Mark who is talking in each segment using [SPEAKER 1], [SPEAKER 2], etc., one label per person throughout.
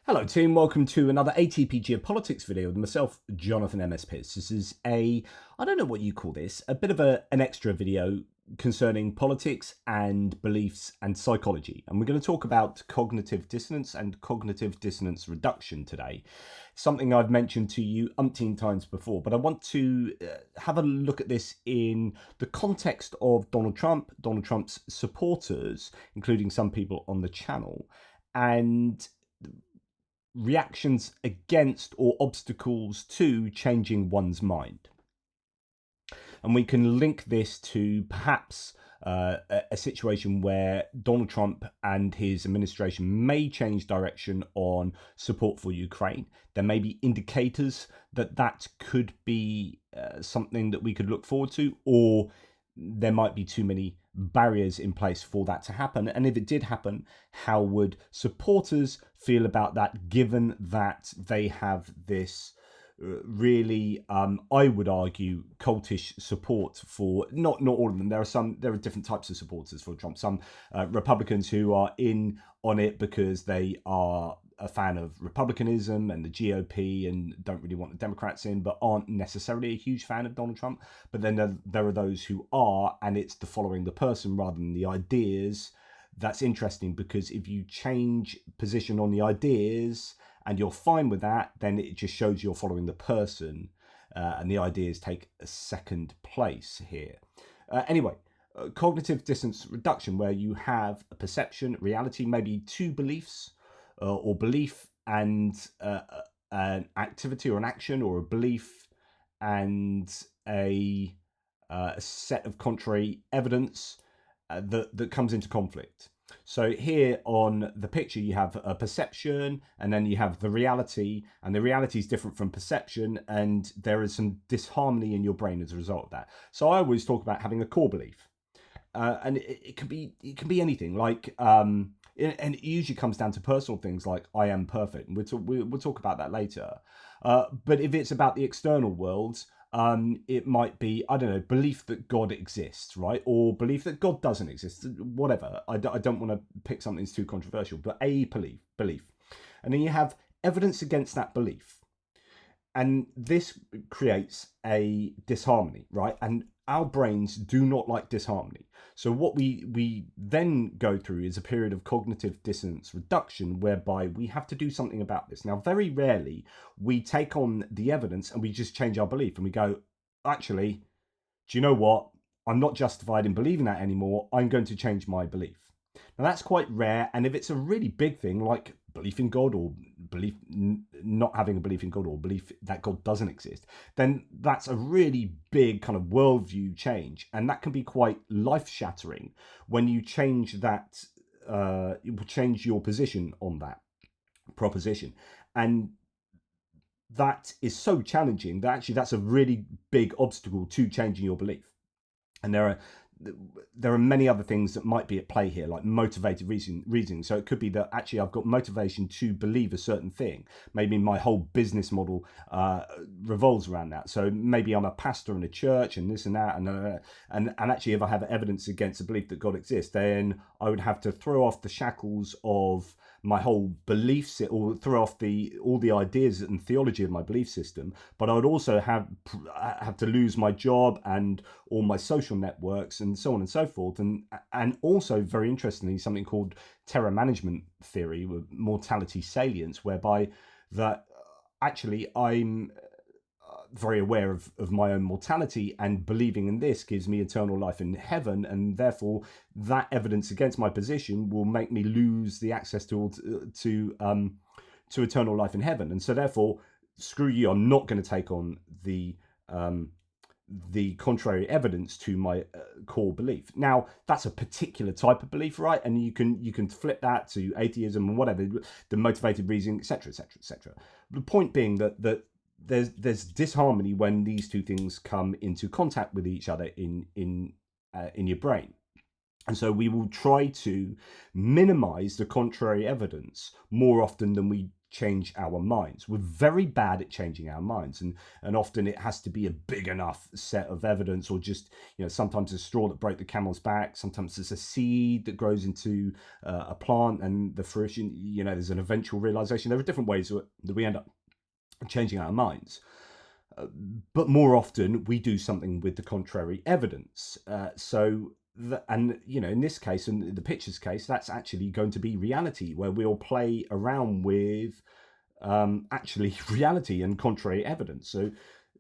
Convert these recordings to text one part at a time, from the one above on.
[SPEAKER 1] Hello team, welcome to another ATP Geopolitics video with myself, Jonathan MS Pearce. This is I don't know what you call this, a bit of an extra video concerning politics and beliefs and psychology. And we're going to talk about cognitive dissonance and cognitive dissonance reduction today. Something I've mentioned to you umpteen times before, but I want to have a look at this in the context of Donald Trump, Donald Trump's supporters, including some people on the channel, and reactions against or obstacles to changing one's mind. And we can link this to perhaps a situation where Donald Trump and his administration may change direction on support for Ukraine. There may be indicators that that could be something that we could look forward to, or there might be too many barriers in place for that to happen. And if it did happen, how would supporters feel about that, given that they have this really, I would argue, cultish support for not all of them. There are different types of supporters for Trump. Some Republicans who are in on it because they are a fan of republicanism and the GOP and don't really want the Democrats in, but aren't necessarily a huge fan of Donald Trump. But then there are those who are, and it's the following the person rather than the ideas. That's interesting, because if you change position on the ideas and you're fine with that, then it just shows you're following the person, and the ideas take a second place here. Anyway, cognitive dissonance reduction, where you have a perception, reality, maybe two beliefs, or belief and an activity or an action, or a belief and a set of contrary evidence that comes into conflict. So here on the picture, you have a perception, and then you have the reality, and the reality is different from perception, and there is some disharmony in your brain as a result of that. So I always talk about having a core belief, and it can be anything, like and it usually comes down to personal things like I am perfect, and we'll talk about that later. But if it's about the external world, it might be, I don't know, belief that God exists, right? Or belief that God doesn't exist, whatever. I don't want to pick something that's too controversial, but a belief. And then you have evidence against that belief. And this creates a disharmony, right? And our brains do not like disharmony. So what we then go through is a period of cognitive dissonance reduction, whereby we have to do something about this. Now, very rarely we take on the evidence and we just change our belief and we go, actually, do you know what? I'm not justified in believing that anymore. I'm going to change my belief. Now, that's quite rare. And if it's a really big thing like belief in God, or belief not having a belief in God, or belief that God doesn't exist, then that's a really big kind of worldview change. And that can be quite life-shattering when you change that, you change your position on that proposition. And that is so challenging that actually that's a really big obstacle to changing your belief. And there are many other things that might be at play here, like motivated reasoning. So it could be that actually I've got motivation to believe a certain thing. Maybe my whole business model revolves around that. So maybe I'm a pastor in a church and this and that, and actually if I have evidence against the belief that God exists, then I would have to throw off the shackles of my whole beliefs, or throw off all the ideas and theology of my belief system. But I would also have to lose my job and all my social networks and so on and so forth. And also, very interestingly, something called terror management theory, with mortality salience, whereby that actually I'm very aware of my own mortality, and believing in this gives me eternal life in heaven, and therefore that evidence against my position will make me lose the access to eternal life in heaven. And so therefore, screw you, I'm not going to take on the contrary evidence to my core belief. Now, that's a particular type of belief, right? And you can flip that to atheism and whatever, the motivated reasoning, etc., etc., etc. The point being that there's disharmony when these two things come into contact with each other in your brain. And so we will try to minimize the contrary evidence more often than we change our minds. We're very bad at changing our minds, and often it has to be a big enough set of evidence, or just, sometimes a straw that broke the camel's back. Sometimes there's a seed that grows into a plant, and the fruition, there's an eventual realization. There are different ways that we end up changing our minds. But more often we do something with the contrary evidence. In this case, in the picture's case, that's actually going to be reality, where we'll play around with actually reality and contrary evidence. So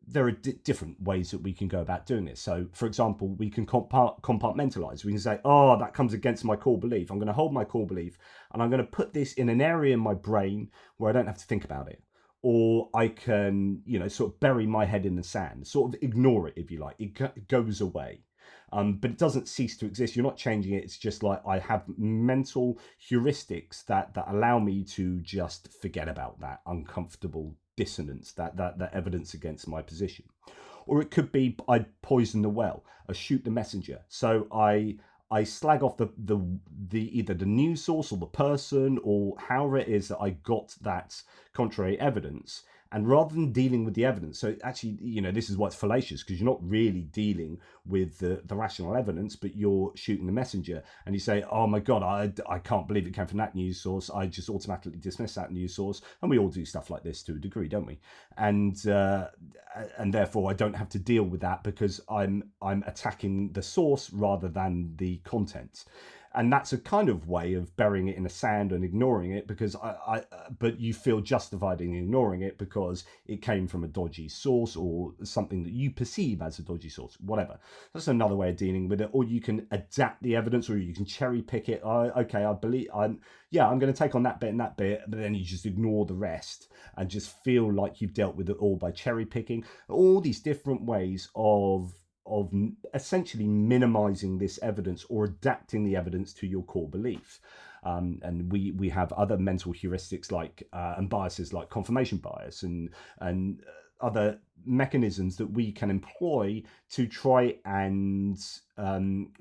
[SPEAKER 1] there are different ways that we can go about doing this. So, for example, we can compartmentalize. We can say, oh, that comes against my core belief. I'm going to hold my core belief, and I'm going to put this in an area in my brain where I don't have to think about it. Or I can, sort of bury my head in the sand, sort of ignore it, if you like. It goes away. But it doesn't cease to exist. You're not changing it. It's just like I have mental heuristics that allow me to just forget about that uncomfortable dissonance, that evidence against my position. Or it could be I poison the well, I shoot the messenger. So I slag off the either the news source or the person, or however it is that I got that contrary evidence. And rather than dealing with the evidence, so actually, this is why it's fallacious, because you're not really dealing with the rational evidence, but you're shooting the messenger. And you say, oh my God, I can't believe it came from that news source. I just automatically dismiss that news source. And we all do stuff like this to a degree, don't we? And therefore I don't have to deal with that, because I'm attacking the source rather than the content. And that's a kind of way of burying it in the sand and ignoring it, because but you feel justified in ignoring it because it came from a dodgy source, or something that you perceive as a dodgy source, whatever. That's another way of dealing with it. Or you can adapt the evidence, or you can cherry pick it. Okay, I believe I'm going to take on that bit and that bit, but then you just ignore the rest and just feel like you've dealt with it all by cherry picking. All these different ways of essentially minimizing this evidence, or adapting the evidence to your core belief. And we have other mental heuristics like and biases like confirmation bias and other mechanisms that we can employ to try and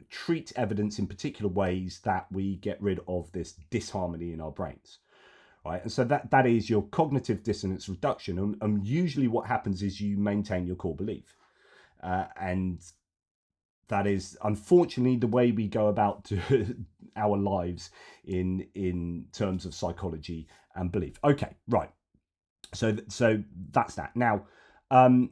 [SPEAKER 1] treat evidence in particular ways that we get rid of this disharmony in our brains. Right, and so that is your cognitive dissonance reduction. And usually what happens is you maintain your core belief. And that is unfortunately the way we go about our lives in terms of psychology and belief. Okay, right. So that's that. Now, I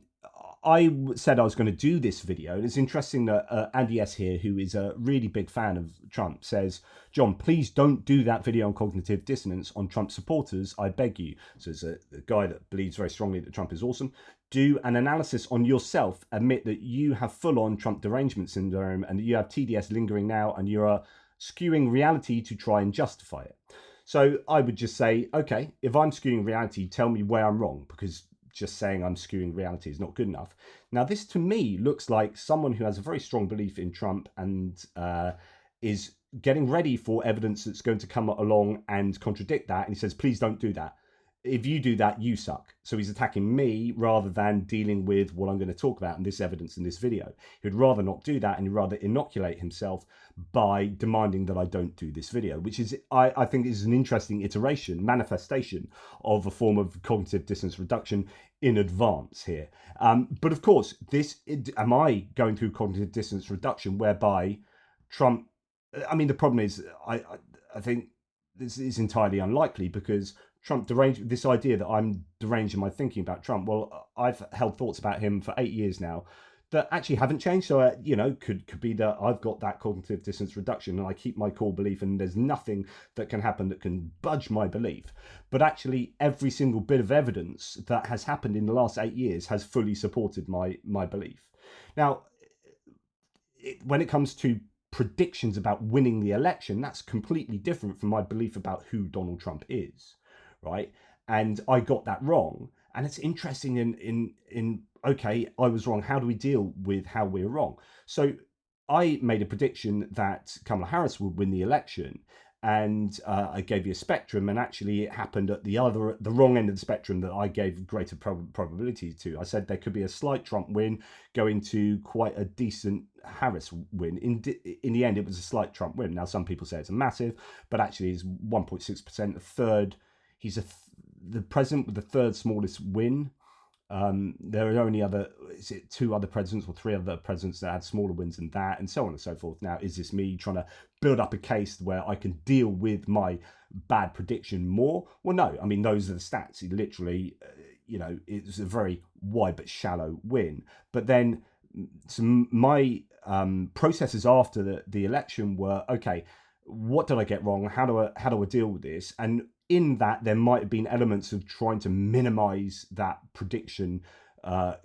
[SPEAKER 1] said I was going to do this video, and it's interesting that Andy S here, who is a really big fan of Trump, says, John, please don't do that video on cognitive dissonance on Trump supporters, I beg you. So there's a guy that believes very strongly that Trump is awesome. Do an analysis on yourself, admit that you have full-on Trump derangement syndrome, and that you have TDS lingering now, and you are skewing reality to try and justify it. So I would just say, okay, if I'm skewing reality, tell me where I'm wrong, because just saying I'm skewing reality is not good enough. Now, this to me looks like someone who has a very strong belief in Trump and is getting ready for evidence that's going to come along and contradict that. And he says, please don't do that. If you do that, you suck. So he's attacking me rather than dealing with what I'm going to talk about in this evidence in this video. He'd rather not do that, and he'd rather inoculate himself by demanding that I don't do this video, which is, I think, is an interesting manifestation of a form of cognitive dissonance reduction in advance here. But of course, am I going through cognitive dissonance reduction whereby Trump, I mean, the problem is, I think this is entirely unlikely, because Trump deranged, this idea that I'm deranged in my thinking about Trump. Well, I've held thoughts about him for 8 years now that actually haven't changed. So, could be that I've got that cognitive dissonance reduction and I keep my core belief, and there's nothing that can happen that can budge my belief. But actually, every single bit of evidence that has happened in the last 8 years has fully supported my belief. Now, when it comes to predictions about winning the election, that's completely different from my belief about who Donald Trump is. Right, and I got that wrong, and it's interesting in okay, I was wrong. How do we deal with how we're wrong? So I made a prediction that Kamala Harris would win the election, and I gave you a spectrum, and actually it happened at the wrong end of the spectrum that I gave greater probability to. I said there could be a slight Trump win going to quite a decent Harris win. In the end, it was a slight Trump win. Now, some people say it's a massive, but actually it's 1.6%, a third. He's the president with the third smallest win. There are only two other presidents or three other presidents that had smaller wins than that, and so on and so forth. Now, is this me trying to build up a case where I can deal with my bad prediction more? Well, no. I mean, those are the stats. He literally, it was a very wide but shallow win. But then, my processes after the election were, okay, what did I get wrong? How do I deal with this? And in that, there might have been elements of trying to minimize that prediction, the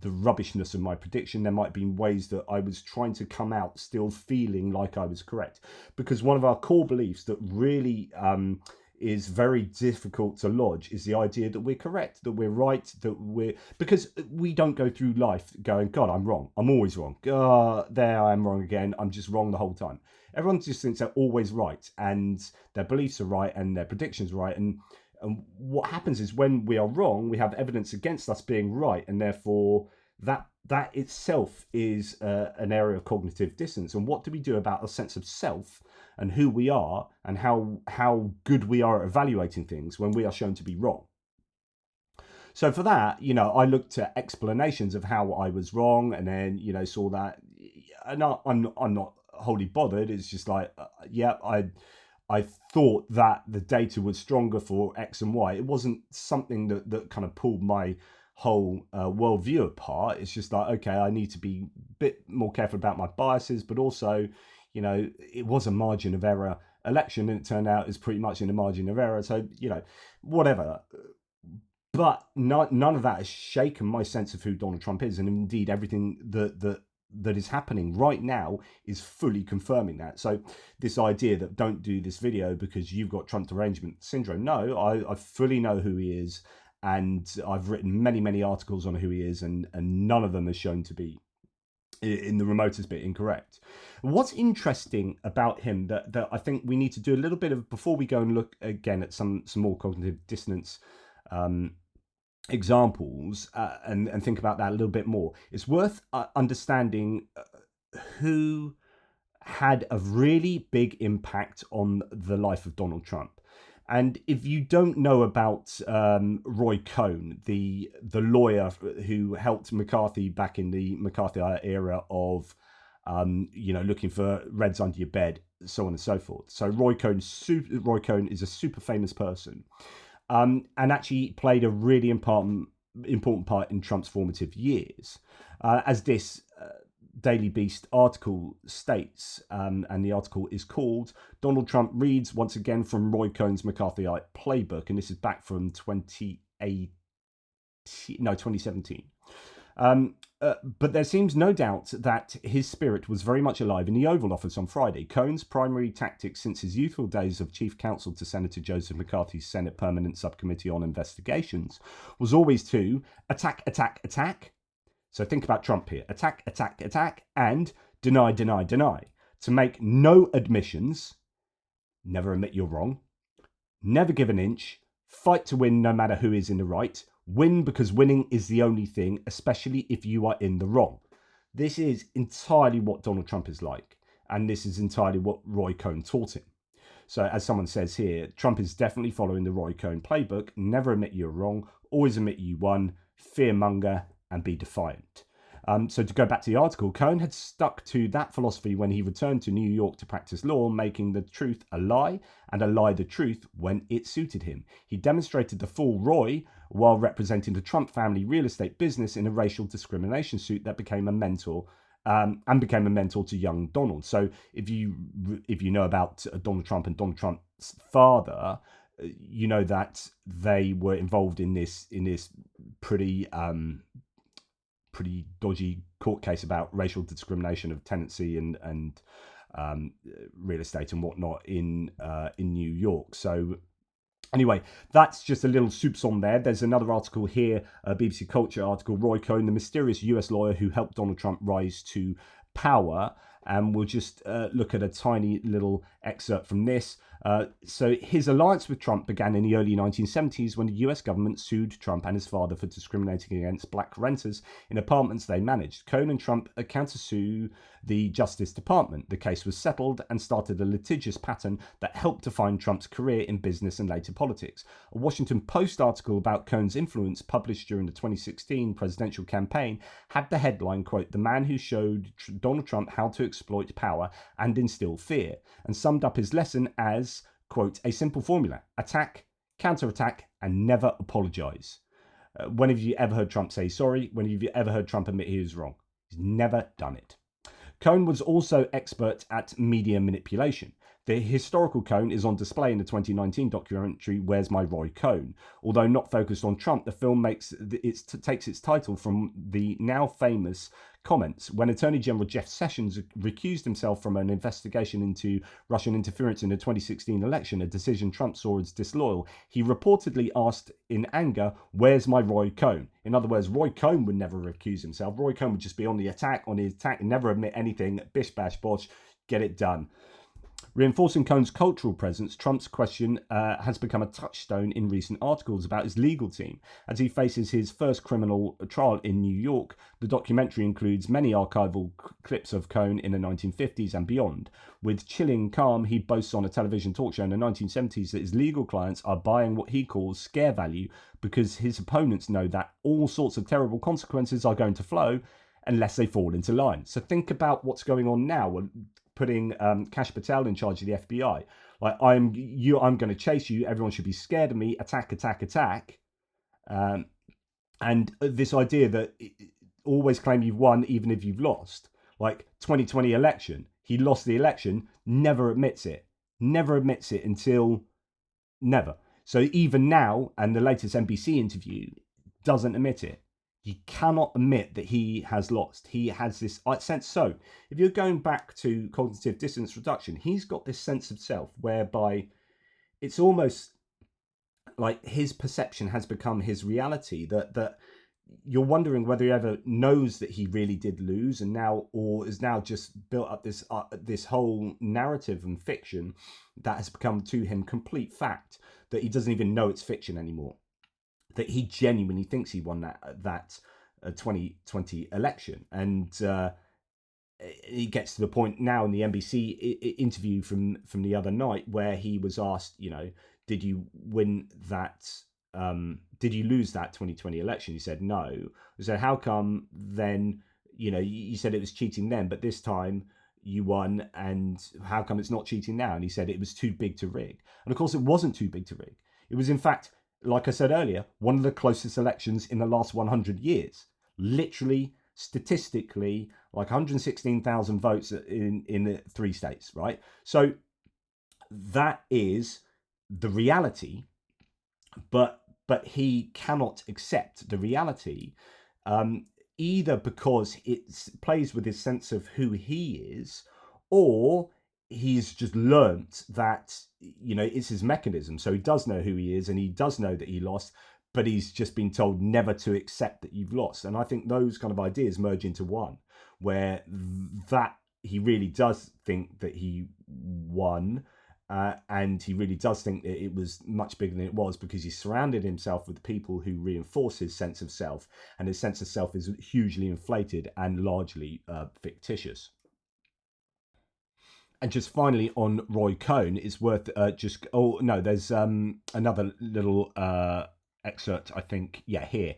[SPEAKER 1] rubbishness of my prediction. There might have been ways that I was trying to come out still feeling like I was correct, because one of our core beliefs that really is very difficult to lodge is the idea that we're correct, that we're right, because we don't go through life going, God, I'm wrong. I'm always wrong. There I am wrong again. I'm just wrong the whole time. Everyone just thinks they're always right, and their beliefs are right, and their predictions are right. And what happens is when we are wrong, we have evidence against us being right, and therefore that itself is an area of cognitive dissonance. And what do we do about a sense of self and who we are and how good we are at evaluating things when we are shown to be wrong? So for that, I looked at explanations of how I was wrong, and then saw that, and I'm not wholly bothered. It's just like, I thought that the data was stronger for X and Y. It wasn't something that kind of pulled my whole worldview apart. It's just like, okay, I need to be a bit more careful about my biases, but also, it was a margin of error election, and it turned out it's pretty much in a margin of error. So, whatever. But none of that has shaken my sense of who Donald Trump is, and indeed everything that is happening right now is fully confirming that. So this idea that don't do this video because you've got Trump derangement syndrome, no, I fully know who he is, and I've written many articles on who he is, and none of them are shown to be in the remotest bit incorrect. What's interesting about him that I think we need to do a little bit of before we go and look again at some more cognitive dissonance examples and think about that a little bit more. It's worth understanding who had a really big impact on the life of Donald Trump. And if you don't know about Roy Cohn, the lawyer who helped McCarthy back in the McCarthy era of looking for reds under your bed, so on and so forth. So Roy Cohn is a super famous person. And actually played a really important part in Trump's formative years. As this Daily Beast article states, and the article is called Donald Trump Reads Once Again from Roy Cohn's McCarthyite Playbook, and this is back from 2017. But there seems no doubt that his spirit was very much alive in the Oval Office on Friday. Cohn's primary tactic since his youthful days of chief counsel to Senator Joseph McCarthy's Senate Permanent Subcommittee on Investigations was always to attack. So think about Trump here. Attack, and deny. To make no admissions, never admit you're wrong, never give an inch, fight to win no matter who is in the right, win because winning is the only thing, especially if you are in the wrong. This is entirely what Donald Trump is like, and this is entirely what Roy Cohn taught him. So as someone says here, Trump is definitely following the Roy Cohn playbook. Never admit you're wrong, always admit you won, fearmonger, and be defiant. So to go back to the article, Cohn had stuck to that philosophy when he returned to New York to practice law, making the truth a lie and a lie the truth when it suited him. He demonstrated the full Roy while representing the Trump family real estate business in a racial discrimination suit that became a mentor to young Donald. So if you know about Donald Trump and Donald Trump's father, you know that they were involved in this pretty dodgy court case about racial discrimination of tenancy and real estate and whatnot in New York. So anyway, that's just a little soupçon there. There's another article here, a BBC Culture article, Roy Cohn, the mysterious US lawyer who helped Donald Trump rise to power. And we'll just look at a tiny little excerpt from this. So his alliance with Trump began in the early 1970s when the US government sued Trump and his father for discriminating against black renters in apartments they managed. Cohn and Trump countersued the Justice Department. The case was settled and started a litigious pattern that helped define Trump's career in business and later politics. A Washington Post article about Cohn's influence, published during the 2016 presidential campaign, had the headline, quote, "The man who showed Donald Trump how to exploit power and instill fear," and summed up his lesson as, quote, "a simple formula: attack, counterattack, and never apologize." When have you ever heard Trump say sorry? When have you ever heard Trump admit he was wrong? He's never done it. Cohn was also expert at media manipulation. The historical Cohn is on display in the 2019 documentary Where's My Roy Cohn? Although not focused on Trump, the film takes its title from the now famous comments when Attorney General Jeff Sessions recused himself from an investigation into Russian interference in the 2016 election, a decision Trump saw as disloyal. He reportedly asked in anger, "Where's my Roy Cohn?" In other words, Roy Cohn would never recuse himself. Roy Cohn would just be on his attack, and never admit anything. Bish, bash, bosh, get it done. Reinforcing Cohn's cultural presence, Trump's question has become a touchstone in recent articles about his legal team. As he faces his first criminal trial in New York, the documentary includes many archival clips of Cohn in the 1950s and beyond. With chilling calm, he boasts on a television talk show in the 1970s that his legal clients are buying what he calls scare value because his opponents know that all sorts of terrible consequences are going to flow unless they fall into line. So think about what's going on now. Putting Kash Patel in charge of the FBI. Like, I'm going to chase you. Everyone should be scared of me. Attack, attack, attack. And this idea that always claim you've won even if you've lost. Like 2020 election, he lost the election, never admits it. Never admits it until never. So even now, and the latest NBC interview, doesn't admit it. He cannot admit that he has lost. He has this sense. So if you're going back to cognitive dissonance reduction, he's got this sense of self whereby it's almost like his perception has become his reality, that you're wondering whether he ever knows that he really did lose and now, or is now just built up this whole narrative and fiction that has become to him complete fact, that he doesn't even know it's fiction anymore. That he genuinely thinks he won that 2020 election. And it gets to the point now in the NBC interview from the other night where he was asked, did you win that? Did you lose that 2020 election? He said, no. I said, how come then, you said it was cheating then, but this time you won, and how come it's not cheating now? And he said it was too big to rig. And of course it wasn't too big to rig. It was in fact, like I said earlier, one of the closest elections in the last 100 years. Literally, statistically, like 116,000 votes in the 3 states, right? So that is the reality, but he cannot accept the reality, either because it plays with his sense of who he is, or he's just learnt that, it's his mechanism. So he does know who he is, and he does know that he lost, but he's just been told never to accept that you've lost. And I think those kind of ideas merge into one, where that he really does think that he won, and he really does think that it was much bigger than it was, because he surrounded himself with people who reinforce his sense of self, and his sense of self is hugely inflated and largely fictitious. And just finally on Roy Cohn, it's worth there's another little excerpt, I think, here.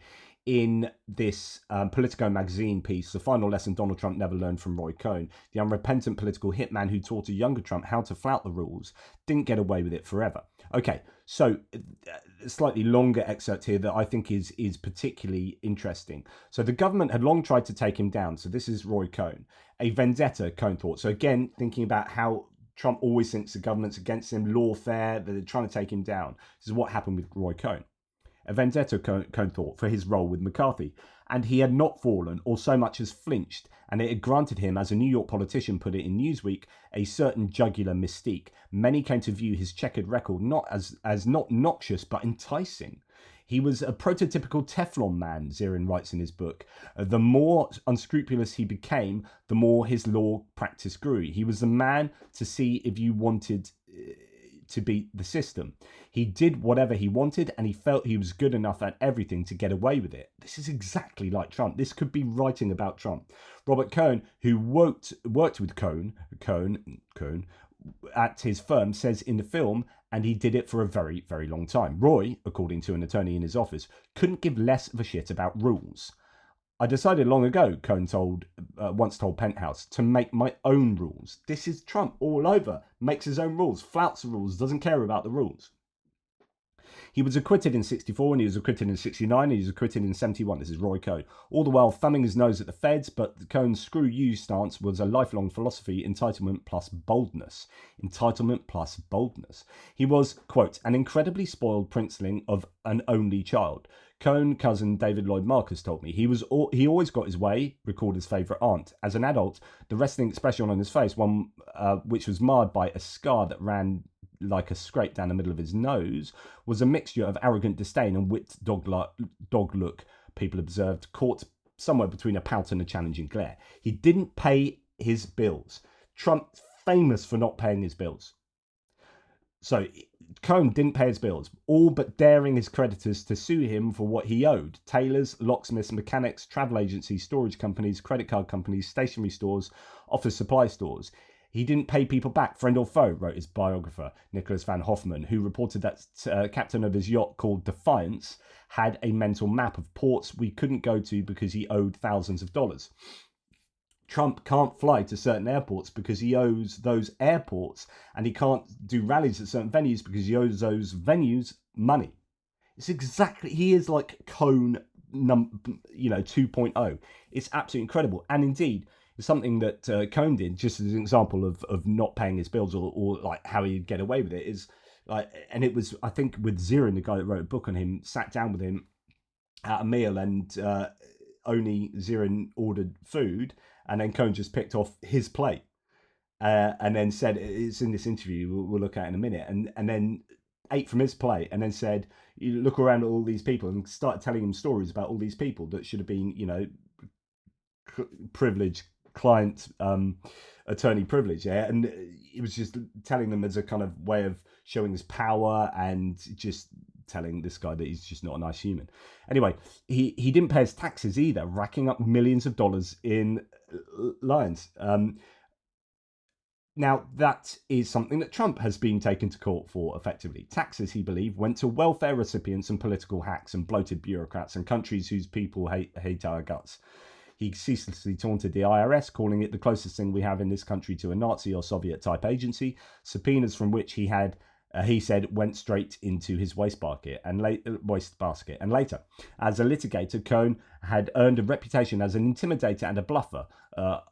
[SPEAKER 1] In this Politico magazine piece, the final lesson Donald Trump never learned from Roy Cohn, the unrepentant political hitman who taught a younger Trump how to flout the rules, didn't get away with it forever. Okay, so a slightly longer excerpt here that I think is particularly interesting. So the government had long tried to take him down. So this is Roy Cohn. A vendetta, Cohn thought. So again, thinking about how Trump always thinks the government's against him, lawfare, that they're trying to take him down. This is what happened with Roy Cohn. A vendetta, Cohn thought, for his role with McCarthy, and he had not fallen or so much as flinched, and it had granted him, as a New York politician put it in Newsweek, a certain jugular mystique. Many came to view his checkered record not as not noxious but enticing. He was a prototypical Teflon man, Zirin writes in his book. The more unscrupulous he became, the more his law practice grew. He was the man to see if you wanted to beat the system. He did whatever he wanted, and he felt he was good enough at everything to get away with it. This is exactly like Trump. This could be writing about Trump. Robert Cohn, who worked with Cohn at his firm, says in the film, and he did it for a very, very long time. Roy, according to an attorney in his office, couldn't give less of a shit about rules. I decided long ago, Cohn once told Penthouse, to make my own rules. This is Trump all over. Makes his own rules, flouts the rules, doesn't care about the rules. He was acquitted in 64 and he was acquitted in 69 and he was acquitted in 71. This is Roy Cohn. All the while thumbing his nose at the feds, but Cohn's screw you stance was a lifelong philosophy, entitlement plus boldness. Entitlement plus boldness. He was, quote, an incredibly spoiled princeling of an only child. Cohn cousin David Lloyd Marcus told me he always got his way, recalled his favourite aunt. As an adult, the resting expression on his face, one which was marred by a scar that ran like a scrape down the middle of his nose, was a mixture of arrogant disdain and whipped dog look, people observed, caught somewhere between a pout and a challenging glare. He didn't pay his bills. Trump's famous for not paying his bills. So Cohn didn't pay his bills, all but daring his creditors to sue him for what he owed. Tailors, locksmiths, mechanics, travel agencies, storage companies, credit card companies, stationery stores, office supply stores. He didn't pay people back, friend or foe, wrote his biographer, Nicholas van Hoffman, who reported that captain of his yacht called Defiance had a mental map of ports we couldn't go to because he owed thousands of dollars. Trump can't fly to certain airports because he owes those airports, and he can't do rallies at certain venues because he owes those venues money. It's exactly, he is like Cohn, 2.0. It's absolutely incredible. And indeed, it's something that Cohn did, just as an example of not paying his bills or like how he'd get away with it, is like, and it was, I think, with Zirin, the guy that wrote a book on him, sat down with him at a meal, and only Zirin ordered food, and then Cohn just picked off his plate and then said, it's in this interview, we'll look at in a minute, and then ate from his plate and then said, you look around at all these people, and started telling him stories about all these people that should have been, privileged client, attorney privilege, yeah, and he was just telling them as a kind of way of showing his power and just telling this guy that he's just not a nice human. Anyway, he didn't pay his taxes either, racking up millions of dollars in liens. Now, that is something that Trump has been taken to court for effectively. Taxes, he believed, went to welfare recipients and political hacks and bloated bureaucrats and countries whose people hate our guts. He ceaselessly taunted the IRS, calling it the closest thing we have in this country to a Nazi or Soviet-type agency, subpoenas from which he said, went straight into his wastebasket. And later, as a litigator, Cohn had earned a reputation as an intimidator and a bluffer,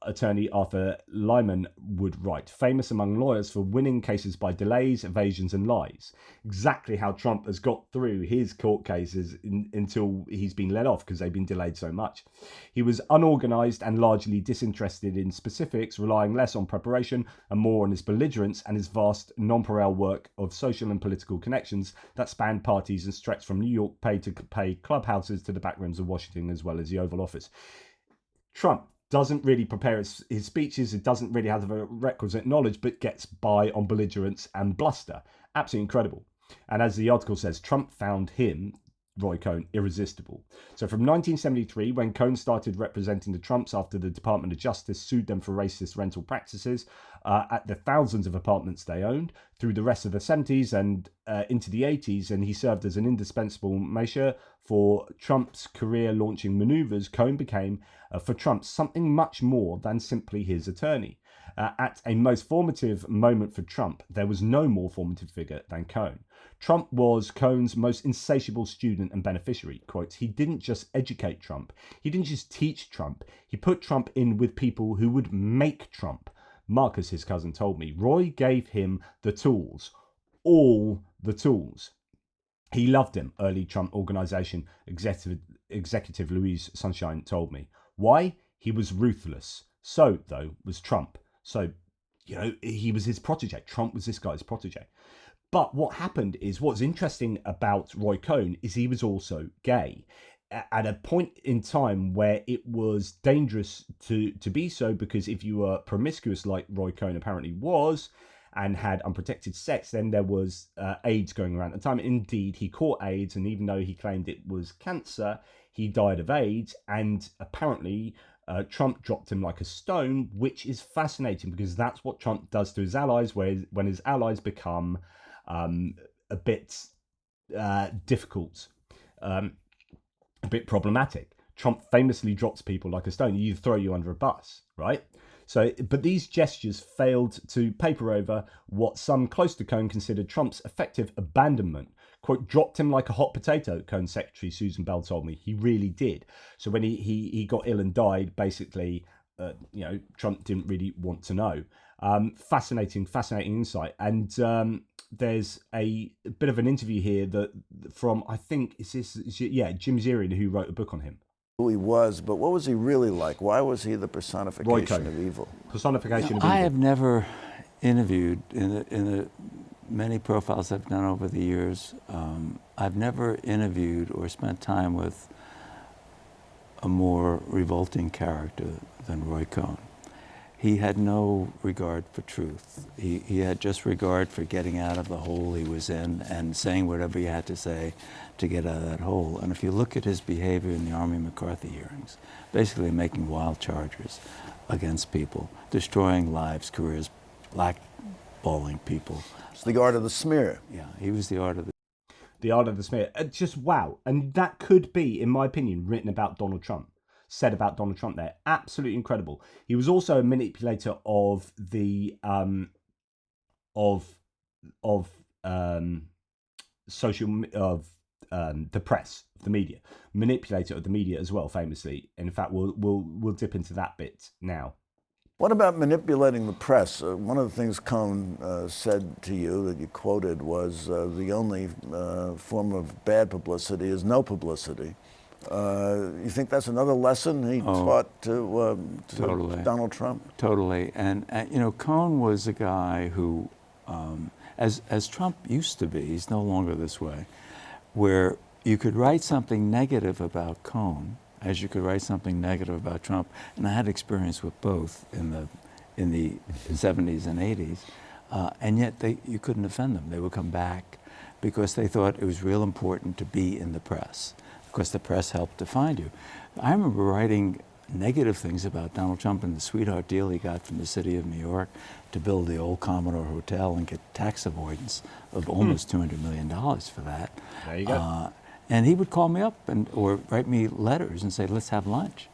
[SPEAKER 1] attorney Arthur Lyman would write, famous among lawyers for winning cases by delays, evasions, and lies. Exactly how Trump has got through his court cases until he's been let off because they've been delayed so much. He was unorganized and largely disinterested in specifics, relying less on preparation and more on his belligerence and his vast nonpareil work of social and political connections that spanned parties and stretched from New York to pay clubhouses to the back rooms of Washington as well as the Oval Office. Trump doesn't really prepare his speeches. It doesn't really have the requisite knowledge, but gets by on belligerence and bluster. Absolutely incredible. And as the article says, Trump found him, Roy Cohn, irresistible. So from 1973, when Cohn started representing the Trumps after the Department of Justice sued them for racist rental practices at the thousands of apartments they owned, through the rest of the 70s and into the 80s, and he served as an indispensable measure for Trump's career-launching maneuvers, Cohn became, for Trump, something much more than simply his attorney. At a most formative moment for Trump, there was no more formative figure than Cohn. Trump was Cohn's most insatiable student and beneficiary. Quotes, he didn't just educate Trump. He didn't just teach Trump. He put Trump in with people who would make Trump. Marcus, his cousin, told me, Roy gave him the tools, all the tools. He loved him, early Trump organization executive Louise Sunshine told me. Why? He was ruthless. So, though, was Trump. So, he was his protege. Trump was this guy's protege. But what happened is, what's interesting about Roy Cohn is he was also gay at a point in time where it was dangerous to be so, because if you were promiscuous like Roy Cohn apparently was and had unprotected sex, then there was AIDS going around at the time. Indeed, he caught AIDS, and even though he claimed it was cancer, he died of AIDS. And apparently Trump dropped him like a stone, which is fascinating because that's what Trump does to his allies, when his allies become a bit difficult, a bit problematic. Trump famously drops people like a stone. He throw you under a bus, right? So, but these gestures failed to paper over what some close to Cohn considered Trump's effective abandonment. Quote, dropped him like a hot potato, Cohn secretary Susan Bell told me. He really did. So when he got ill and died, basically, Trump didn't really want to know. Fascinating insight. And there's a bit of an interview here from, I think, Jim Zerian, who wrote a book on him.
[SPEAKER 2] Who he was, but what was he really like? Why was he the personification of evil?
[SPEAKER 1] Personification of evil.
[SPEAKER 3] I have never interviewed, in the many profiles I've done over the years, I've never interviewed or spent time with a more revolting character than Roy Cohn. He had no regard for truth. He had just regard for getting out of the hole he was in and saying whatever he had to say to get out of that hole. And if you look at his behavior in the Army McCarthy hearings, basically making wild charges against people, destroying lives, careers, blackballing people.
[SPEAKER 2] It's the art of the smear.
[SPEAKER 3] Yeah, he was the art of
[SPEAKER 1] the art of the smear. Just wow. And that could be, in my opinion, written about Donald Trump. Said about Donald Trump there. Absolutely incredible. He was also a manipulator of the the press, the media, manipulator of the media as well, famously. In fact, we'll dip into that bit now.
[SPEAKER 2] What about manipulating the press? One of the things Cohn said to you that you quoted was the only form of bad publicity is no publicity. You think that's another lesson he taught to
[SPEAKER 3] totally.
[SPEAKER 2] Donald Trump?
[SPEAKER 3] Totally. And Cohn was a guy who, as Trump used to be, he's no longer this way, where you could write something negative about Cohn as you could write something negative about Trump. And I had experience with both in the 70s and 80s, and yet you couldn't offend them. They would come back because they thought it was real important to be in the press, because the press helped to find you. I remember writing negative things about Donald Trump and the sweetheart deal he got from the city of New York to build the old Commodore Hotel and get tax avoidance of almost $200 million for that.
[SPEAKER 1] There you go.
[SPEAKER 3] And he would call me up or write me letters and say, let's have lunch.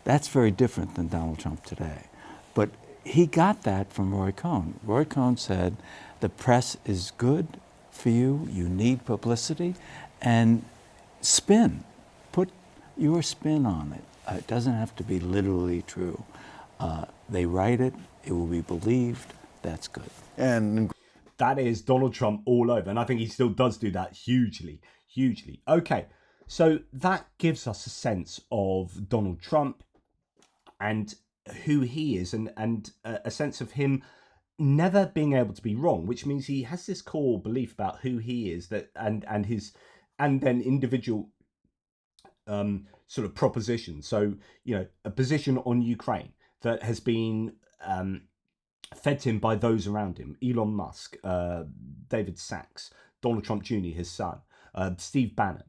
[SPEAKER 3] That's very different than Donald Trump today. But he got that from Roy Cohn. Roy Cohn said, the press is good for you, you need publicity, and spin. Put your spin on it. It doesn't have to be literally true. They write it, it will be believed, that's good.
[SPEAKER 2] And
[SPEAKER 1] that is Donald Trump all over. And I think he still does do that hugely. Okay, so that gives us a sense of Donald Trump and who he is, and a sense of him never being able to be wrong, which means he has this core belief about who he is, that and then individual sort of propositions. So, a position on Ukraine that has been fed to him by those around him: Elon Musk, David Sachs, Donald Trump Jr., his son, Steve Bannon,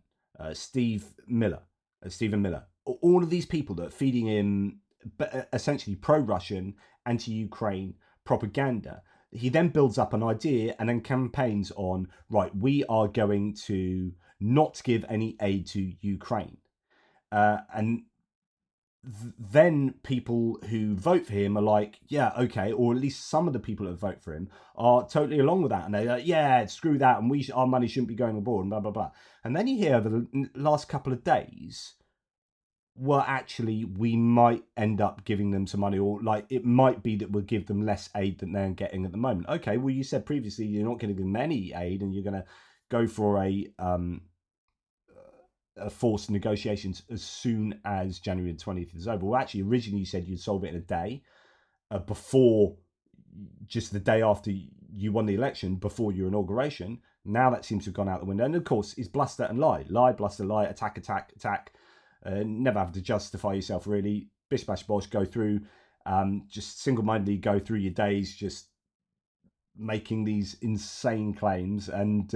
[SPEAKER 1] Stephen Miller. All of these people that are feeding him essentially pro-Russian, anti-Ukraine propaganda. He then builds up an idea and then campaigns on, right, we are going to not give any aid to Ukraine. And then people who vote for him are like, yeah, okay, or at least some of the people that vote for him are totally along with that, and they're like, yeah, screw that, and our money shouldn't be going abroad, and blah blah blah. And then you hear over the last couple of days, well, actually, we might end up giving them some money, or like it might be that we'll give them less aid than they're getting at the moment. Okay, well, you said previously you're not going to give them any aid, and you're going to go for a forced negotiations as soon as January the 20th is over. Well, actually, originally you said you'd solve it in a day before just the day after you won the election, before your inauguration. Now that seems to have gone out the window. And of course, it's bluster and lie, bluster, lie, attack, never have to justify yourself really. Bish bash bosh, go through, just single-mindedly go through your days, just making these insane claims and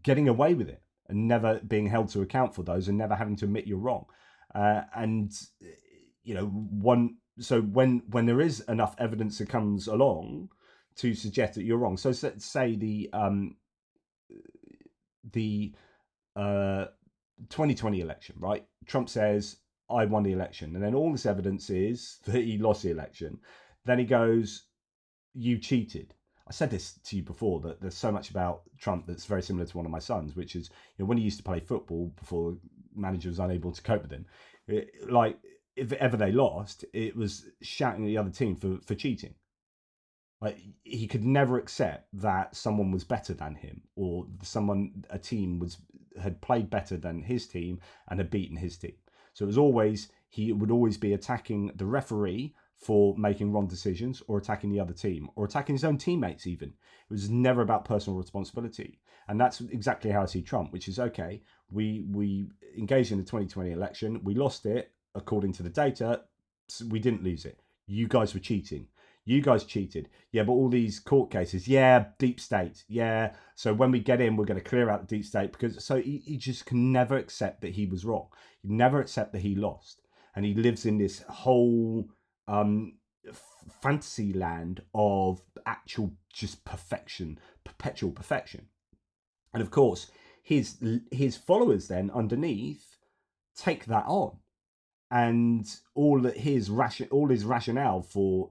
[SPEAKER 1] getting away with it, and never being held to account for those, and never having to admit you're wrong. And you know, when there is enough evidence that comes along to suggest that you're wrong. So say the 2020 election, right? Trump says, I won the election. And then all this evidence is that he lost the election. Then he goes, you cheated. I said this to you before, that there's so much about Trump that's very similar to one of my sons, which is, you know, when he used to play football before the manager was unable to cope with him, like if ever they lost, it was shouting at the other team for cheating. Like, he could never accept that someone was better than him, or a team had played better than his team and had beaten his team. So he would always be attacking the referee for making wrong decisions, or attacking the other team, or attacking his own teammates even. It was never about personal responsibility. And that's exactly how I see Trump, which is, okay, we engaged in the 2020 election, we lost it according to the data, we didn't lose it. You guys were cheating. You guys cheated. Yeah, but all these court cases, yeah, deep state, yeah. So when we get in, we're going to clear out the deep state, because so he just can never accept that he was wrong. He never accept that he lost. And he lives in this whole fantasy land of actual just perfection, perpetual perfection. And of course, his followers then underneath take that on, and all his rationale for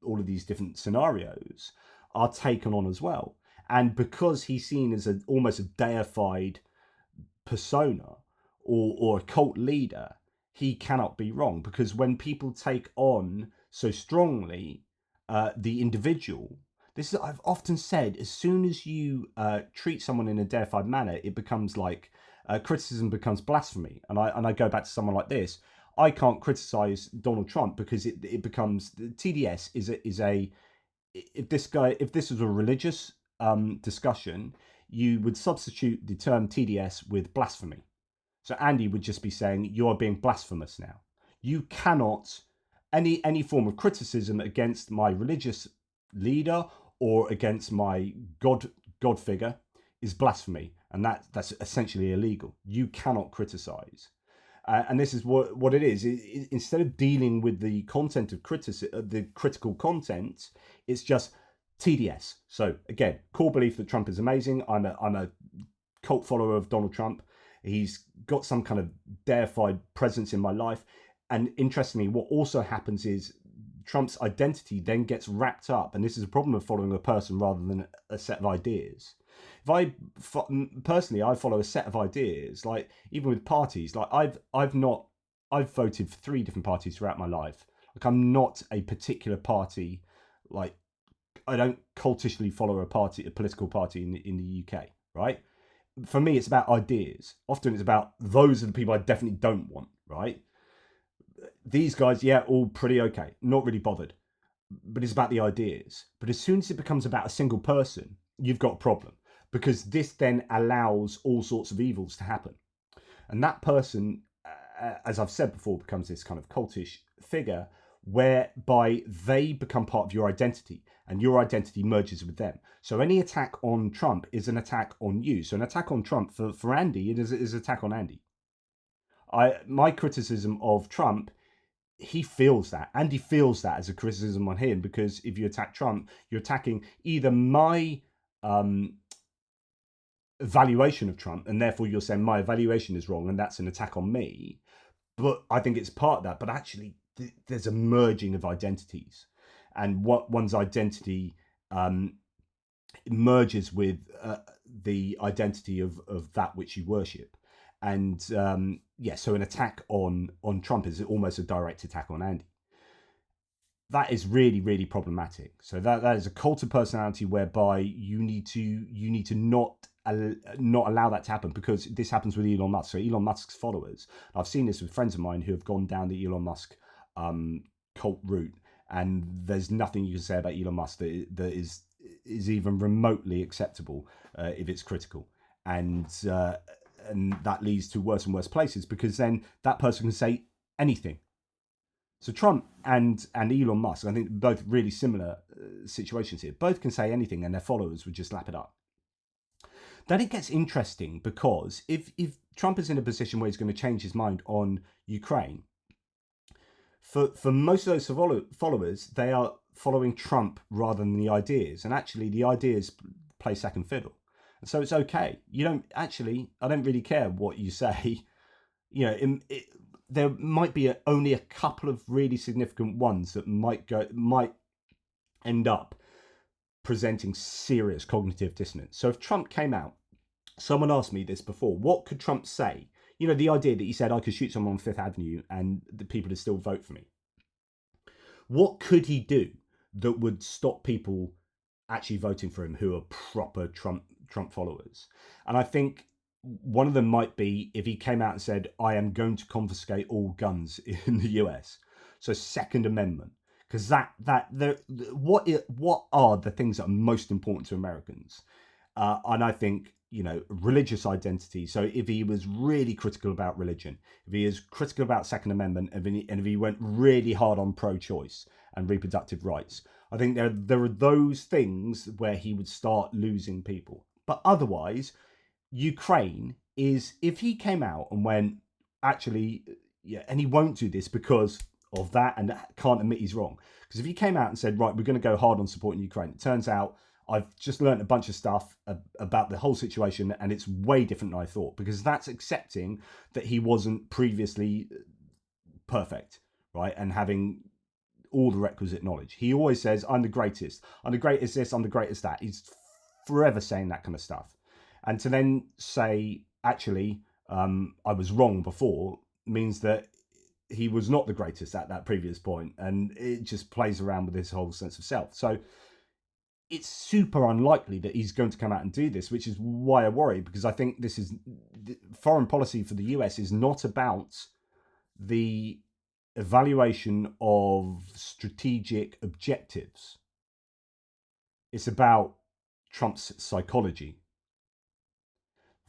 [SPEAKER 1] all of these different scenarios are taken on as well. And because he's seen as almost a deified persona, or a cult leader, he cannot be wrong, because when people take on so strongly the individual, I've often said, as soon as you treat someone in a deified manner, it becomes like criticism becomes blasphemy. And I go back to someone like this. I can't criticize Donald Trump, because it becomes TDS if this was a religious discussion, you would substitute the term TDS with blasphemy. So Andy would just be saying, you're being blasphemous now. You cannot, any form of criticism against my religious leader or against my God figure is blasphemy, and that's essentially illegal. You cannot criticize. And this is what it is. Instead of dealing with the content of the critical content, it's just TDS. So again, core belief that Trump is amazing. I'm a cult follower of Donald Trump. He's got some kind of deified presence in my life. And interestingly, what also happens is Trump's identity then gets wrapped up. And this is a problem of following a person rather than a set of ideas. If personally, I follow a set of ideas, like even with parties, like I've voted for 3 different parties throughout my life. Like, I'm not a particular party. Like, I don't cultishly follow a political party in the UK, right? For me, it's about ideas. Often it's about, those are the people I definitely don't want, right? These guys, yeah, all pretty okay. Not really bothered. But it's about the ideas. But as soon as it becomes about a single person, you've got a problem. Because this then allows all sorts of evils to happen. And that person, as I've said before, becomes this kind of cultish figure whereby they become part of your identity, and your identity merges with them. So any attack on Trump is an attack on you. So an attack on Trump for Andy is an attack on Andy. My criticism of Trump, he feels that. Andy feels that as a criticism on him, because if you attack Trump, you're attacking either my evaluation of Trump, and therefore you're saying my evaluation is wrong, and that's an attack on me. But I think it's part of that. But actually, there's a merging of identities, and what one's identity merges with the identity of that which you worship. And so an attack on Trump is almost a direct attack on Andy. That is really, really problematic. So that is a cult of personality whereby you need to not allow that to happen, because this happens with Elon Musk. So Elon Musk's followers, I've seen this with friends of mine who have gone down the Elon Musk cult route, and there's nothing you can say about Elon Musk that is even remotely acceptable if it's critical, and that leads to worse and worse places, because then that person can say anything. So Trump and Elon Musk, I think both really similar situations here. Both can say anything, and their followers would just lap it up. Then it gets interesting, because if Trump is in a position where he's going to change his mind on Ukraine, for most of those followers, they are following Trump rather than the ideas, and actually the ideas play second fiddle. And so it's okay. You don't actually. I don't really care what you say. You know, there might be only a couple of really significant ones that might end up presenting serious cognitive dissonance. So if Trump came out, someone asked me this before, what could Trump say? You know, the idea that he said I could shoot someone on Fifth Avenue and the people would still vote for me. What could he do that would stop people actually voting for him who are proper Trump followers? And I think one of them might be if he came out and said, I am going to confiscate all guns in the US. So Second Amendment, because what are the things that are most important to Americans? And I think, you know, religious identity. So if he was really critical about religion, if he is critical about Second Amendment, and if he went really hard on pro-choice and reproductive rights, I think there are those things where he would start losing people. But otherwise, Ukraine is, if he came out and went, actually, yeah, and he won't do this because of that and can't admit he's wrong. Because if he came out and said, right, we're going to go hard on supporting Ukraine, it turns out I've just learned a bunch of stuff about the whole situation and it's way different than I thought, because that's accepting that he wasn't previously perfect, right? And having all the requisite knowledge. He always says, I'm the greatest this, I'm the greatest that. He's forever saying that kind of stuff. And to then say, actually, I was wrong before, means that he was not the greatest at that previous point. And it just plays around with his whole sense of self. So it's super unlikely that he's going to come out and do this, which is why I worry, because I think this is foreign policy for the US is not about the evaluation of strategic objectives. It's about Trump's psychology.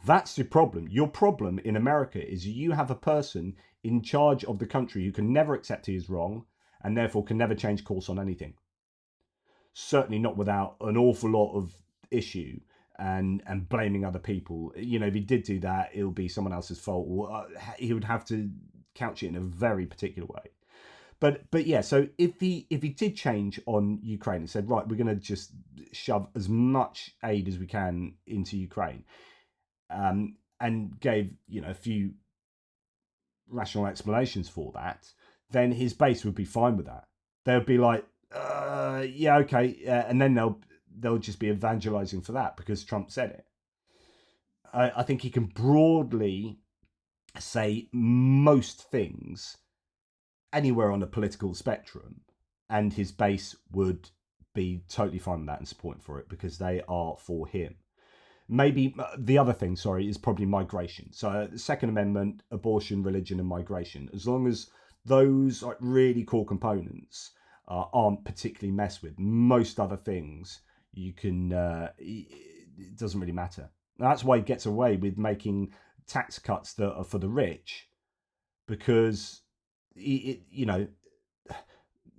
[SPEAKER 1] That's the problem. Your problem in America is you have a person in charge of the country who can never accept he is wrong and therefore can never change course on anything. Certainly not without an awful lot of issue and blaming other people. You know, if he did do that, it'll be someone else's fault. Or he would have to couch it in a very particular way. But yeah, so if he did change on Ukraine and said, right, we're going to just shove as much aid as we can into Ukraine, and gave, you know, a few rational explanations for that, then his base would be fine with that. They would be like, yeah, okay, and then they'll just be evangelizing for that because Trump said it. I think he can broadly say most things anywhere on the political spectrum, and his base would be totally fine with that and supporting for it because they are for him. Maybe the other thing, is probably migration. So Second Amendment, abortion, religion, and migration. As long as those like really core components aren't particularly messed with, most other things you can. It doesn't really matter. And that's why he gets away with making tax cuts that are for the rich, because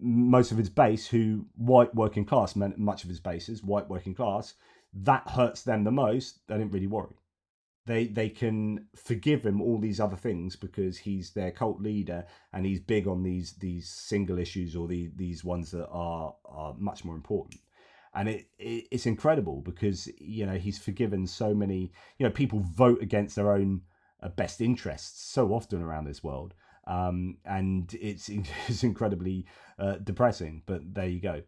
[SPEAKER 1] most of his base, who white working class, much of his base is white working class, that hurts them the most. They don't really worry. They can forgive him all these other things because he's their cult leader and he's big on these single issues or these ones that are much more important. And it's incredible because, you know, he's forgiven so many, you know, people vote against their own best interests so often around this world. And it's incredibly depressing, but there you go.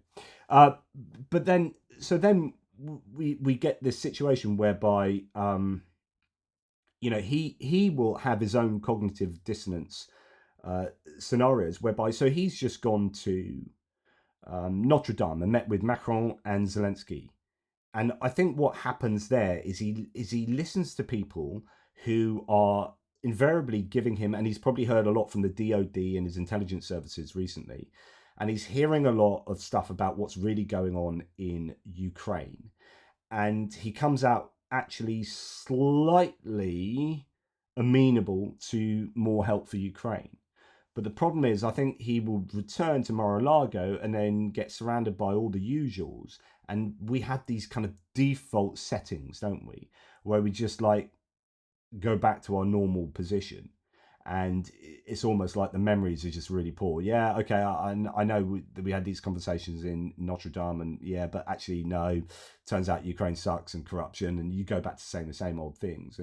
[SPEAKER 1] But then we get this situation whereby, you know, he will have his own cognitive dissonance scenarios whereby, so he's just gone to Notre Dame and met with Macron and Zelensky. And I think what happens there is he listens to people who are invariably giving him, and he's probably heard a lot from the DOD and his intelligence services recently, and he's hearing a lot of stuff about what's really going on in Ukraine. And he comes out actually slightly amenable to more help for Ukraine. But the problem is, I think he will return to Mar-a-Lago and then get surrounded by all the usuals. And we have these kind of default settings, don't we? Where we just like go back to our normal position. And it's almost like the memories are just really poor. Yeah, okay, I know we had these conversations in Notre Dame, and yeah, but actually no. Turns out Ukraine sucks and corruption, and you go back to saying the same old things.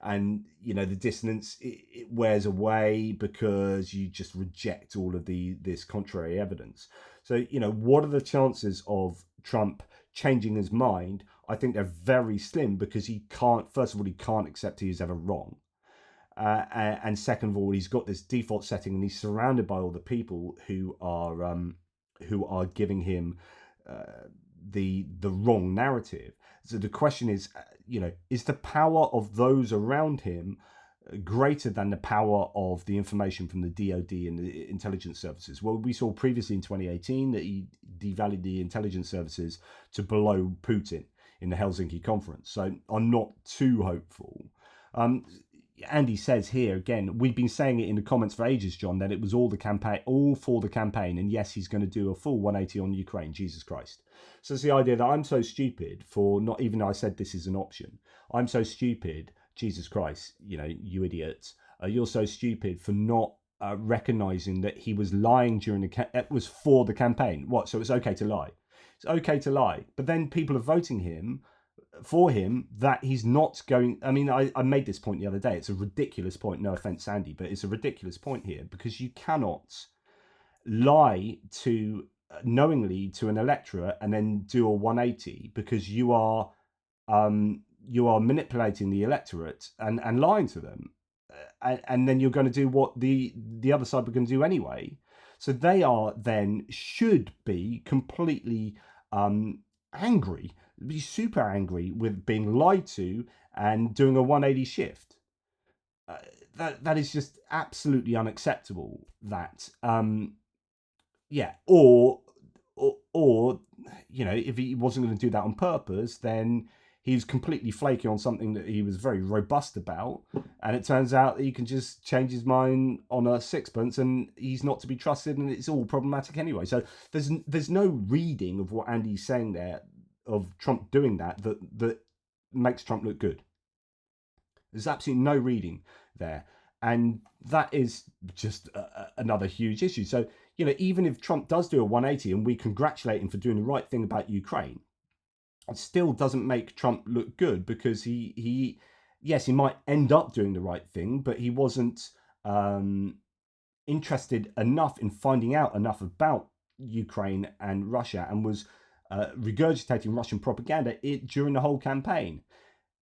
[SPEAKER 1] And you know the dissonance it wears away because you just reject all of this contrary evidence. So you know what are the chances of Trump changing his mind? I think they're very slim because he can't. First of all, he can't accept he was ever wrong. And second of all, he's got this default setting, and he's surrounded by all the people who are giving him the wrong narrative. So the question is, you know, is the power of those around him greater than the power of the information from the DoD and the intelligence services? Well, we saw previously in 2018 that he devalued the intelligence services to below Putin in the Helsinki conference. So I'm not too hopeful. Andy says here again, we've been saying it in the comments for ages, John, that it was all for the campaign, and yes, he's going to do a full 180 on Ukraine. Jesus Christ! So it's the idea that I'm so stupid for not even though I said this is an option. I'm so stupid, Jesus Christ! You know, you idiots. You're so stupid for not recognizing that he was lying during it was for the campaign. What? So it's okay to lie. It's okay to lie, but then people are voting for him that he's not going. I mean, I made this point the other day. It's a ridiculous point. No offense, Andy, but it's a ridiculous point here because you cannot lie to knowingly to an electorate and then do a 180 because you are manipulating the electorate and lying to them, and then you're going to do what the other side were going to do anyway. So they are then should be completely angry. Be super angry with being lied to and doing a 180 shift. That is just absolutely unacceptable. That yeah, or you know, if he wasn't going to do that on purpose, then he's completely flaky on something that he was very robust about, and it turns out that he can just change his mind on a sixpence, and he's not to be trusted, and it's all problematic anyway. So there's no reading of what Andy's saying there of Trump doing that makes Trump look good. There's absolutely no reading there, and that is just another huge issue. So you know, even if Trump does do a 180 and we congratulate him for doing the right thing about Ukraine, it still doesn't make Trump look good because he yes, he might end up doing the right thing, but he wasn't interested enough in finding out enough about Ukraine and Russia and was regurgitating Russian propaganda during the whole campaign.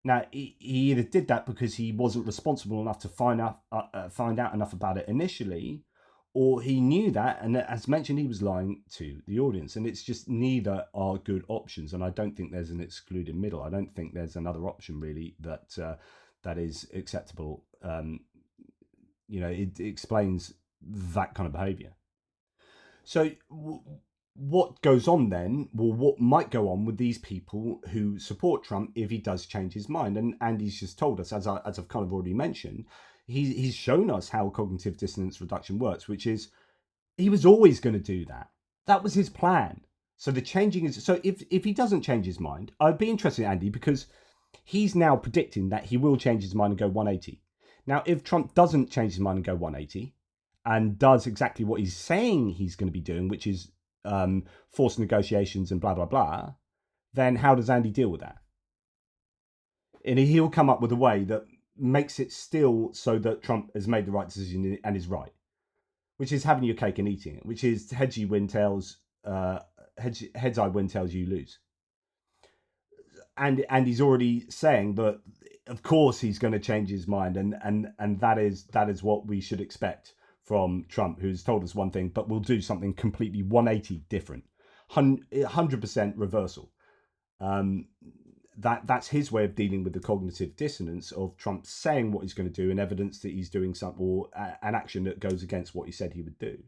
[SPEAKER 1] Now, he either did that because he wasn't responsible enough to find out enough about it initially, or he knew that, and as mentioned, he was lying to the audience. And it's just neither are good options. And I don't think there's an excluded middle. I don't think there's another option really that is acceptable. You know, it explains that kind of behaviour. So what goes on then? Well, what might go on with these people who support Trump if he does change his mind? And Andy's just told us, as I've kind of already mentioned, he's shown us how cognitive dissonance reduction works, which is he was always going to do that. That was his plan. So the changing is so if he doesn't change his mind, I'd be interested in Andy because he's now predicting that he will change his mind and go 180. Now, if Trump doesn't change his mind and go 180 and does exactly what he's saying he's going to be doing, which is forced negotiations and blah, blah, blah, then how does Andy deal with that? And he'll come up with a way that makes it still so that Trump has made the right decision and is right, which is having your cake and eating it, which is heads I win, tails you lose. And he's already saying that, of course, he's going to change his mind, and that is what we should expect from Trump, who's told us one thing, but will do something completely 180 different, 100% reversal. That's his way of dealing with the cognitive dissonance of Trump saying what he's going to do and evidence that he's doing something or an action that goes against what he said he would do.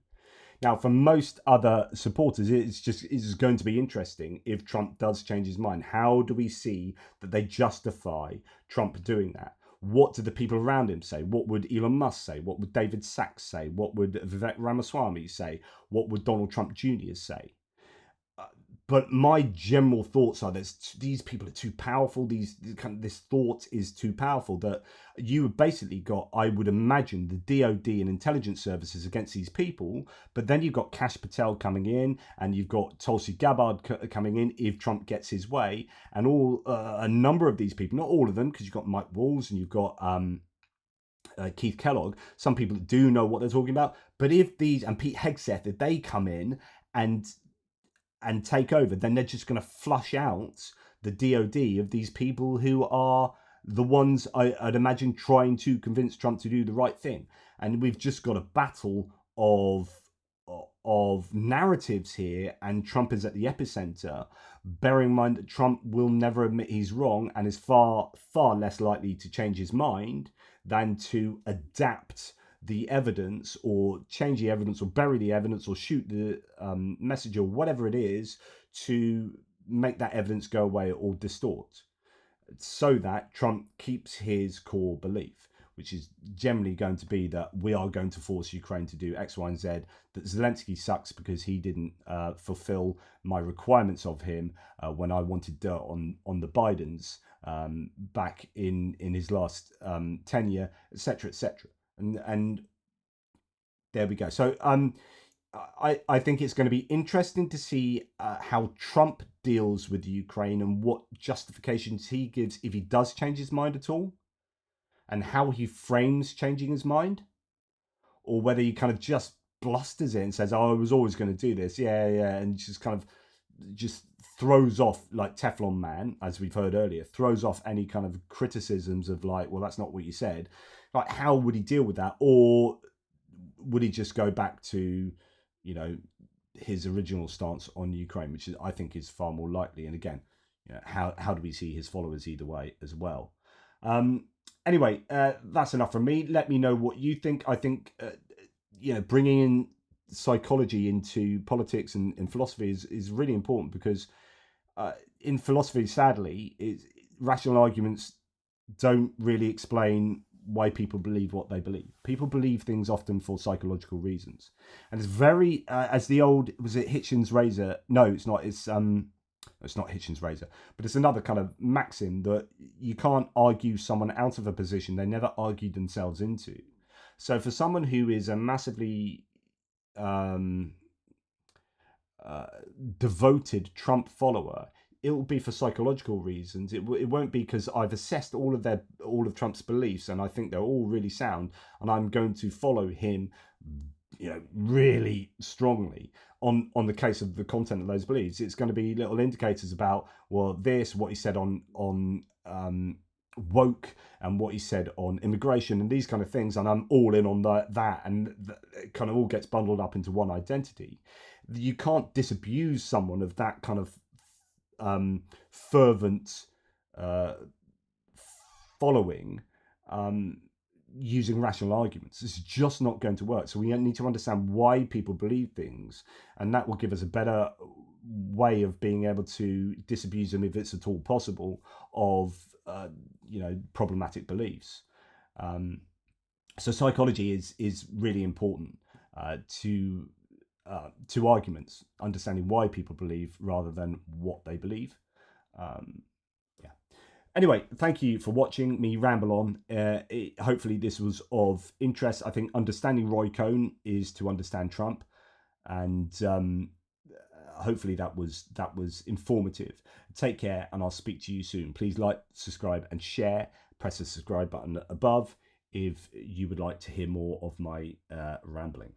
[SPEAKER 1] Now, for most other supporters, it's going to be interesting if Trump does change his mind. How do we see that they justify Trump doing that? What do the people around him say? What would Elon Musk say? What would David Sachs say? What would Vivek Ramaswamy say? What would Donald Trump Jr. say? But my general thoughts are that these people are too powerful. This thought is too powerful that you have basically got, I would imagine, the DOD and intelligence services against these people. But then you've got Kash Patel coming in, and you've got Tulsi Gabbard coming in if Trump gets his way, and a number of these people, not all of them, because you've got Mike Walls and you've got Keith Kellogg, some people that do know what they're talking about. But if these, and Pete Hegseth, if they come in and take over, then they're just going to flush out the DOD of these people who are the ones I'd imagine trying to convince Trump to do the right thing. And we've just got a battle of narratives here, and Trump is at the epicenter, bearing in mind that Trump will never admit he's wrong and is far, far less likely to change his mind than to adapt the evidence or change the evidence or bury the evidence or shoot the message or whatever it is to make that evidence go away or distort, so that Trump keeps his core belief, which is generally going to be that we are going to force Ukraine to do X, Y, and Z, that Zelensky sucks because he didn't fulfill my requirements of him when I wanted dirt on the Bidens back in his last tenure, etc., etc. And there we go. So I think it's going to be interesting to see how Trump deals with Ukraine and what justifications he gives if he does change his mind at all, and how he frames changing his mind, or whether he kind of just blusters it and says, "Oh, I was always going to do this, yeah," and just kind of just throws off, like Teflon Man, as we've heard earlier, throws off any kind of criticisms of like, well, that's not what you said. Like, how would he deal with that? Or would he just go back to, his original stance on Ukraine, which I think is far more likely? And again, how do we see his followers either way as well? Anyway, that's enough from me. Let me know what you think. I think, bringing in psychology into politics and philosophy is really important, because in philosophy, sadly, rational arguments don't really explain why people believe what they believe. People believe things often for psychological reasons, and it's very as the old, was it Hitchens razor? No, it's not. It's not Hitchens razor, but it's another kind of maxim that you can't argue someone out of a position they never argued themselves into. So for someone who is a massively devoted Trump follower, it will be for psychological reasons. It won't be because I've assessed all of Trump's beliefs and I think they're all really sound, and I'm going to follow him, really strongly on the case of the content of those beliefs. It's going to be little indicators about, well, what he said on woke, and what he said on immigration and these kind of things, and I'm all in on that, and it kind of all gets bundled up into one identity. You can't disabuse someone of that kind of fervent following using rational arguments. It's just not going to work. So we need to understand why people believe things, and that will give us a better way of being able to disabuse them, if it's at all possible, of problematic beliefs. So psychology is really important to arguments, understanding why people believe rather than what they believe. Anyway, thank you for watching me ramble on. Hopefully this was of interest. I think understanding Roy Cohn is to understand Trump, and hopefully that was informative. Take care, and I'll speak to you soon. Please like, subscribe, and share. Press the subscribe button above if you would like to hear more of my rambling.